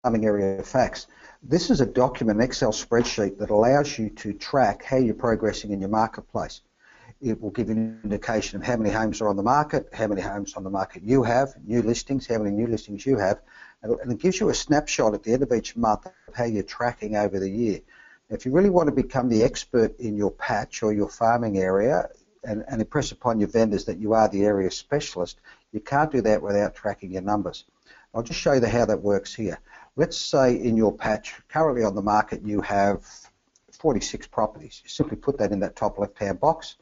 farming area facts. This is a document, an Excel spreadsheet that allows you to track how you're progressing in your marketplace. It will give you an indication of how many homes are on the market, how many homes on the market you have, new listings, how many new listings you have, and it gives you a snapshot at the end of each month of how you're tracking over the year. If you really want to become the expert in your patch or your farming area and impress upon your vendors that you are the area specialist, you can't do that without tracking your numbers. I'll just show you how that works here. Let's say in your patch, currently on the market, you have 46 properties. You simply put that in that top left-hand box.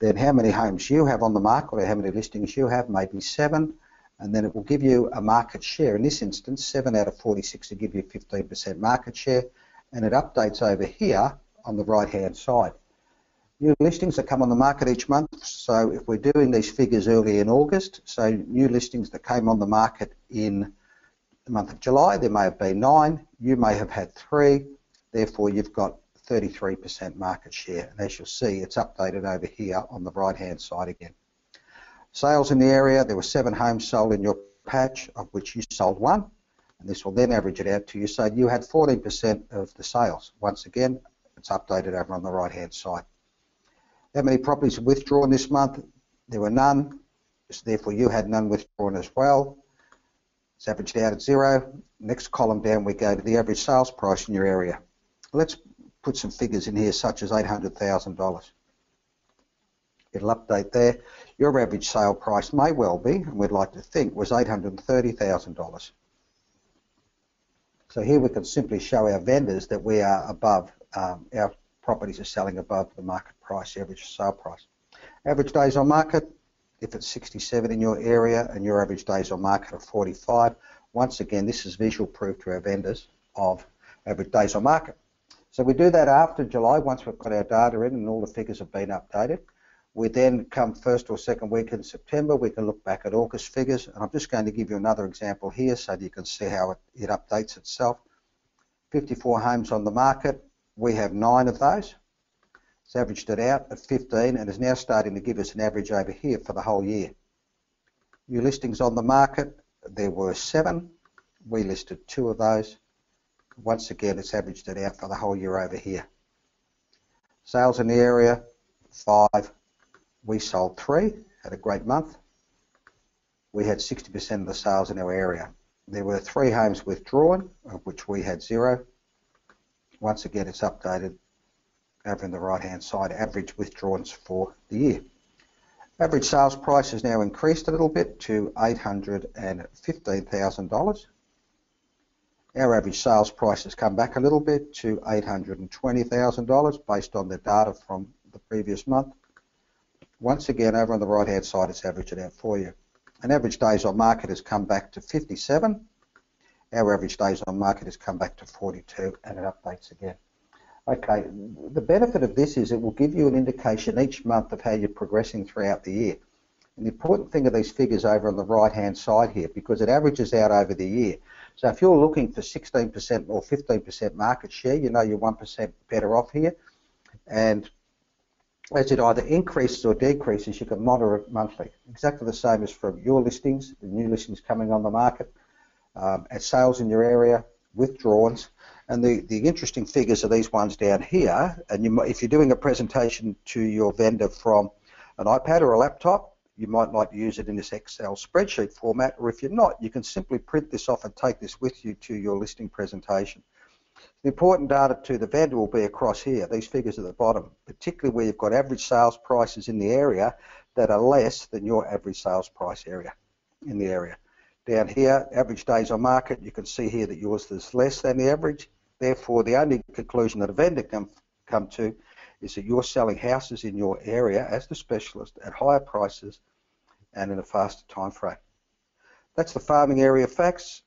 Then how many homes you have on the market or how many listings you have, maybe 7, and then it will give you a market share. In this instance, 7 out of 46 will give you 15% market share, and it updates over here on the right-hand side. New listings that come on the market each month, so if we're doing these figures early in August, so new listings that came on the market in the month of July, there may have been 9, you may have had 3, therefore you've got 33% market share, and as you'll see, it's updated over here on the right-hand side again. Sales in the area, there were 7 homes sold in your patch, of which you sold 1, and this will then average it out to you, so you had 14% of the sales. Once again, it's updated over on the right-hand side. How many properties were withdrawn this month? There were none, so therefore you had none withdrawn as well. It's averaged out at 0. Next column down we go to the average sales price in your area. Let's put some figures in here such as $800,000. It'll update there. Your average sale price may well be, and we'd like to think, was $830,000. So here we can simply show our vendors that we are above, our properties are selling above the market price, the average sale price. Average days on market, if it's 67 in your area and your average days on market are 45, once again this is visual proof to our vendors of average days on market. So we do that after July once we've got our data in and all the figures have been updated. We then come first or second week in September, we can look back at August figures, and I'm just going to give you another example here so that you can see how it updates itself. 54 homes on the market, we have 9 of those. It's averaged it out at 15 and is now starting to give us an average over here for the whole year. New listings on the market, there were 7. We listed 2 of those. Once again, it's averaged it out for the whole year over here. Sales in the area, 5. We sold 3, had a great month. We had 60% of the sales in our area. There were 3 homes withdrawn, of which we had 0. Once again, it's updated over in the right-hand side, average withdrawals for the year. Average sales price has now increased a little bit to $815,000. Our average sales price has come back a little bit to $820,000 based on the data from the previous month. Once again, over on the right-hand side, it's averaged it out for you. And average days on market has come back to 57. Our average days on market has come back to 42, and it updates again. Okay, the benefit of this is it will give you an indication each month of how you're progressing throughout the year. And the important thing of these figures over on the right-hand side here, because it averages out over the year. So if you're looking for 16% or 15% market share, you know you're 1% better off here. And as it either increases or decreases, you can monitor it monthly. Exactly the same as from your listings, the new listings coming on the market, at sales in your area, withdrawals. And the interesting figures are these ones down here. And if you're doing a presentation to your vendor from an iPad or a laptop, you might like to use it in this Excel spreadsheet format, or if you're not, you can simply print this off and take this with you to your listing presentation. The important data to the vendor will be across here, these figures at the bottom, particularly where you've got average sales prices in the area that are less than your average sales price area in the area. Down here, average days on market, you can see here that yours is less than the average. Therefore, the only conclusion that a vendor can come to is that you're selling houses in your area as the specialist at higher prices and in a faster time frame. That's the farming area facts.